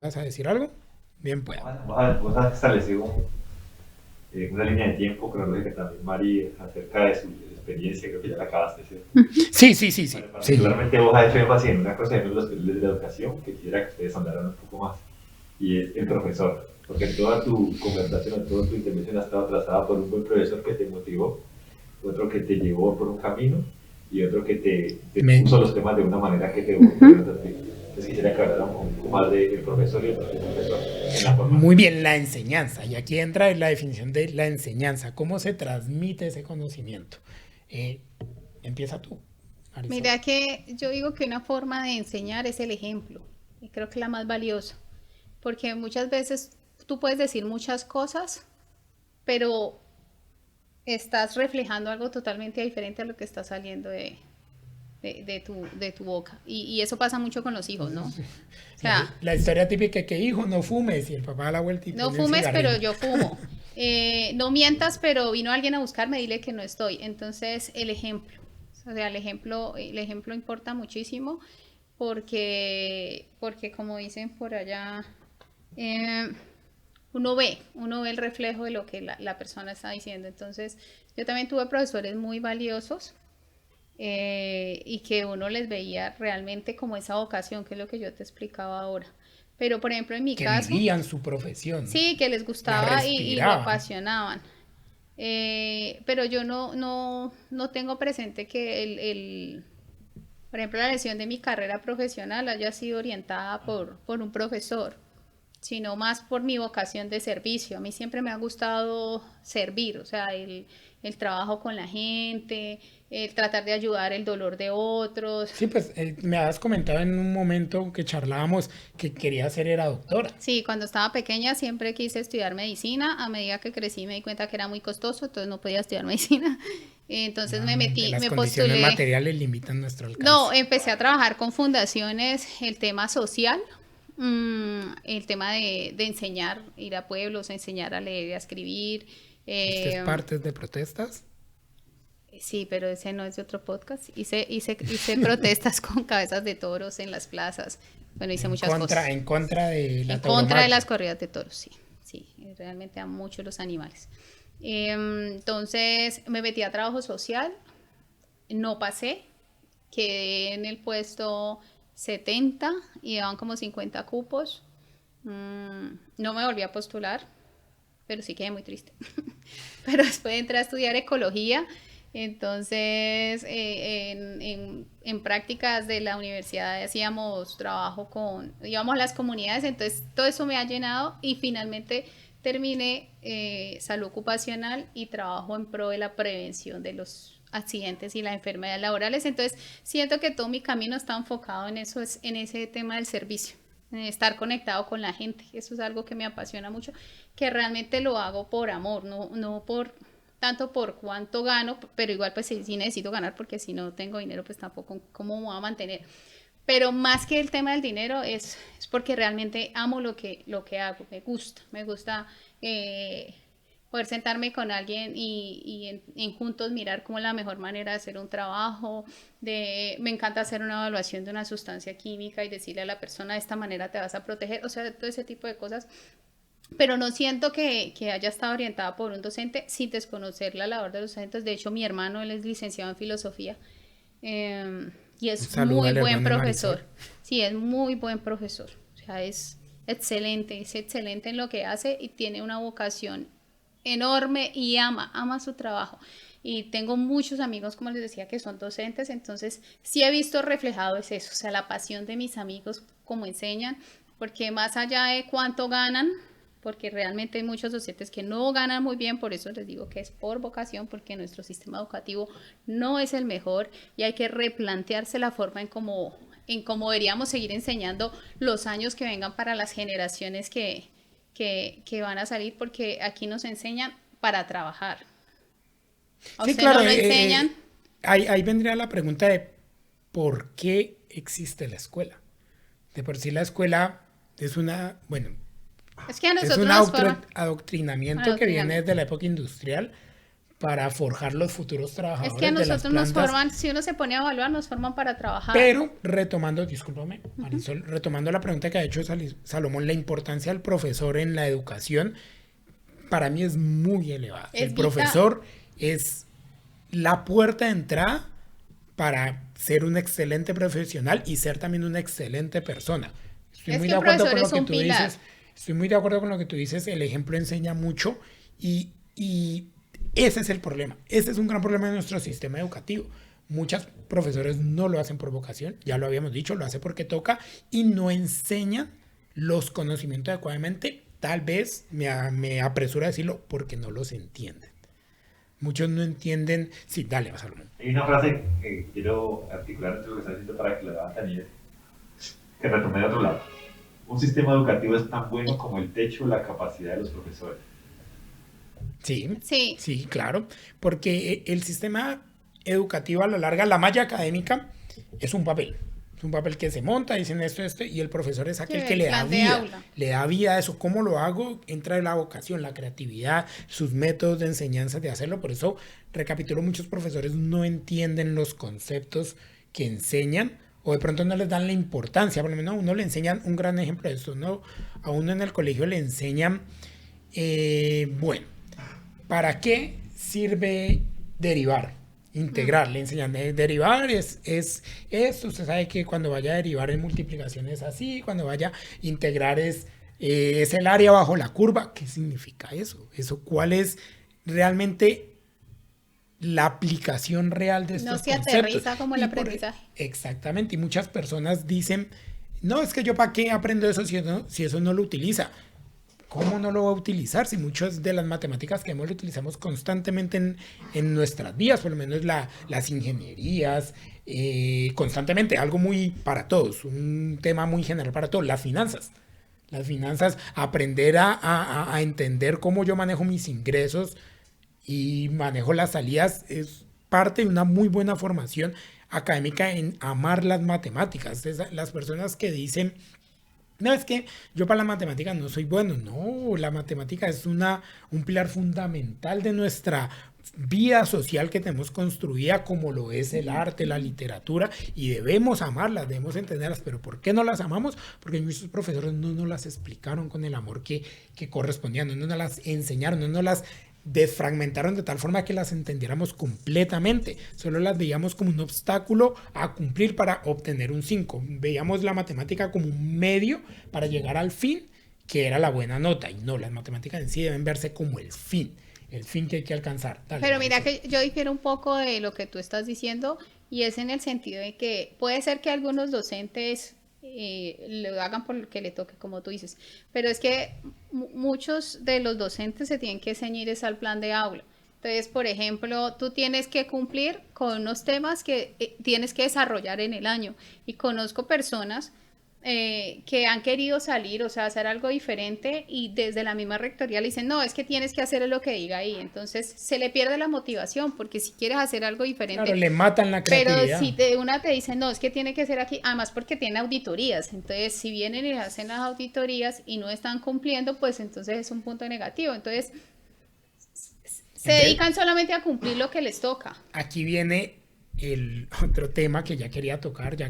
¿Vas a decir algo? Bien, pueda. Vos has establecido una línea de tiempo cronológica también, Mari, acerca de su experiencia, creo que ya la acabaste, ¿cierto? Sí, sí, sí, sí, Bueno, sí. particularmente vos has hecho énfasis en una cosa en los pilares de la educación que quisiera que ustedes ahondaran un poco más, y es el profesor. Porque toda tu conversación, toda tu intervención ha estado trazada por un buen profesor que te motivó, otro que te llevó por un camino y otro que te Me- puso los temas de una manera que te volvió a ti. Entonces quisiera que hablara un poco más del profesor y el profesor en la Muy formación. bien, la enseñanza. Y aquí entra la definición de la enseñanza. ¿Cómo se transmite ese conocimiento? Eh, Empieza tú, Marisol. Mira que yo digo que una forma de enseñar es el ejemplo, y creo que es la más valiosa, porque muchas veces tú puedes decir muchas cosas, pero estás reflejando algo totalmente diferente a lo que está saliendo de tu boca. Y eso pasa mucho con los hijos, ¿no? O sea, La historia típica que hijo no fumes y el papá da la vuelta y no prende un fumes, pero cigarrillo. yo fumo. No mientas, pero vino alguien a buscarme, dile que no estoy. Entonces, el ejemplo. O sea, el ejemplo importa muchísimo porque como dicen por allá, eh, uno ve el reflejo de lo que la persona está diciendo. Entonces, yo también tuve profesores muy valiosos y que uno les veía realmente como esa vocación, que es lo que yo te explicaba ahora. Pero, por ejemplo, en mi Que caso, vivían su profesión. sí, que les La gustaba y lo respiraban. apasionaban. Pero yo no tengo presente que por ejemplo, la lesión de mi carrera profesional haya sido orientada por un profesor, sino más por mi vocación de servicio. A mí siempre me ha gustado servir, o sea, el trabajo con la gente, el tratar de ayudar el dolor de otros. Sí, pues me habías comentado en un momento que charlábamos que quería ser era doctora. Sí, cuando estaba pequeña siempre quise estudiar medicina. A medida que crecí me di cuenta que era muy costoso, entonces no podía estudiar medicina. Entonces me Nuevamente, metí, las me condiciones postulé. materiales limitan nuestro No, alcance. empecé a trabajar con fundaciones, el tema social, el tema de enseñar, ir a pueblos, enseñar a leer y a escribir. ¿Usted es eh, parte de protestas? sí, pero ese no es de otro podcast. Hice protestas con cabezas de toros en las plazas. Bueno, hice muchas cosas. En contra de En la contra de las tauromaquia. corridas de toros, sí, sí, realmente amo mucho los animales. Entonces me metí a trabajo social, no pasé, quedé en el puesto 70 y daban como 50 cupos. No me volví a postular, pero sí quedé muy triste. Pero después entré a estudiar ecología, entonces en prácticas de la universidad hacíamos trabajo íbamos a las comunidades, entonces todo eso me ha llenado y finalmente terminé salud ocupacional y trabajo en pro de la prevención de los accidentes y las enfermedades laborales. Entonces siento que todo mi camino está enfocado en eso, en ese tema del servicio, estar conectado con la gente. Eso es algo que me apasiona mucho, que realmente lo hago por amor, no por tanto por cuánto gano, pero igual pues sí necesito ganar porque si no tengo dinero pues tampoco cómo me voy a mantener. Pero más que el tema del dinero es porque realmente amo lo que hago, me gusta eh, poder sentarme con alguien y en juntos mirar cómo es la mejor manera de hacer un trabajo, me encanta hacer una evaluación de una sustancia química y decirle a la persona de esta manera te vas a proteger, o sea, todo ese tipo de cosas, pero no siento que haya estado orientada por un docente sin desconocer la labor de los docentes. De hecho, mi hermano, él es licenciado en filosofía y Un es saludo muy al buen hermano de Marisol. profesor. Sí, es muy buen profesor. O sea, es excelente en lo que hace y tiene una vocación enorme y ama su trabajo. Y tengo muchos amigos, como les decía, que son docentes, entonces sí he visto reflejado es eso, o sea, la pasión de mis amigos, como enseñan, porque más allá de cuánto ganan, porque realmente hay muchos docentes que no ganan muy bien, por eso les digo que es por vocación, porque nuestro sistema educativo no es el mejor y hay que replantearse la forma en cómo deberíamos seguir enseñando los años que vengan para las generaciones que van a salir, porque aquí nos enseñan para trabajar. A Sí, usted no claro, lo enseñan. ahí vendría la pregunta de por qué existe la escuela. De por sí la escuela es una, bueno, Es que a es nosotros un nos forman un adoctrinamiento que viene adoctrinamiento. desde la época industrial, para forjar los futuros trabajadores Es que a de las nosotros nos plantas. forman, si uno se pone a evaluar, nos forman para trabajar. Pero retomando, discúlpame, Marisol, retomando la pregunta que ha hecho Salomón, la importancia del profesor en la educación para mí es muy elevada. Es El vital. profesor es la puerta de entrada para ser un excelente profesional y ser también una excelente persona. Estoy Es muy que de el acuerdo profesor con lo es que un tú pilar. dices. Estoy muy de acuerdo con lo que tú dices. El ejemplo enseña mucho y ese es el problema. Ese es un gran problema de nuestro sistema educativo. Muchos profesores no lo hacen por vocación, ya lo habíamos dicho, lo hace porque toca y no enseñan los conocimientos adecuadamente. Tal vez me apresuro a decirlo porque no los entienden. Muchos no entienden. Sí, dale, Salomón. Hay una frase que quiero articular entre lo que está diciendo para que la vean también, que retomé de otro lado. Un sistema educativo es tan bueno como el techo o la capacidad de los profesores. Sí, Sí. sí, claro, porque el sistema educativo a la larga, la malla académica es un papel. Es un papel que se monta, dicen esto, y el profesor es aquel Sí, que el le da plan de vida. aula. Le da vida a eso. ¿Cómo lo hago? Entra la vocación, la creatividad, sus métodos de enseñanza de hacerlo. Por eso, recapitulo, muchos profesores no entienden los conceptos que enseñan o de pronto no les dan la importancia. Por lo menos a uno le enseñan un gran ejemplo de esto, ¿no? A uno en el colegio le enseñan, bueno, ¿para qué sirve derivar? Integrar, le enseñan derivar es esto, usted sabe que cuando vaya a derivar en multiplicación es así, cuando vaya a integrar es el área bajo la curva. ¿Qué significa eso? ¿Cuál es realmente la aplicación real de estos No se conceptos? aterriza como el Y aprendizaje. exactamente, y muchas personas dicen, no, es que yo para qué aprendo eso si eso no lo utiliza. ¿Cómo no lo va a utilizar si muchas de las matemáticas que hemos lo utilizamos constantemente en nuestras vidas, por lo menos las ingenierías, constantemente, algo muy para todos, un tema muy general para todos, las finanzas. Las finanzas, aprender a entender cómo yo manejo mis ingresos y manejo las salidas es parte de una muy buena formación académica en amar las matemáticas. Las personas que dicen, no, es que yo para la matemática no soy bueno. No, la matemática es un pilar fundamental de nuestra vida social que tenemos construida, como lo es el arte, la literatura, y debemos amarlas, debemos entenderlas. Pero ¿por qué no las amamos? Porque muchos profesores no nos las explicaron con el amor que correspondía, no nos las enseñaron, no nos las desfragmentaron de tal forma que las entendiéramos completamente. Solo las veíamos como un obstáculo a cumplir para obtener un 5. Veíamos la matemática como un medio para llegar al fin, que era la buena nota. Y no, las matemáticas en sí deben verse como el fin que hay que alcanzar. Dale, Pero mira Marisol. que yo difiero un poco de lo que tú estás diciendo y es en el sentido de que puede ser que algunos docentes lo hagan porque le toque, como tú dices, pero es que muchos de los docentes se tienen que ceñir es al plan de aula. Entonces, por ejemplo, tú tienes que cumplir con unos temas que tienes que desarrollar en el año. Y conozco personas que han querido salir, o sea, hacer algo diferente y desde la misma rectoría le dicen, no, es que tienes que hacer lo que diga ahí. Entonces se le pierde la motivación porque si quieres hacer algo diferente, Claro, le matan la pero creatividad. si de una te dicen, no, es que tiene que ser aquí, además porque tiene auditorías. Entonces, si vienen y hacen las auditorías y no están cumpliendo, pues entonces es un punto negativo. Entonces, se dedican solamente a cumplir lo que les toca. Aquí viene el otro tema que ya quería tocar, ya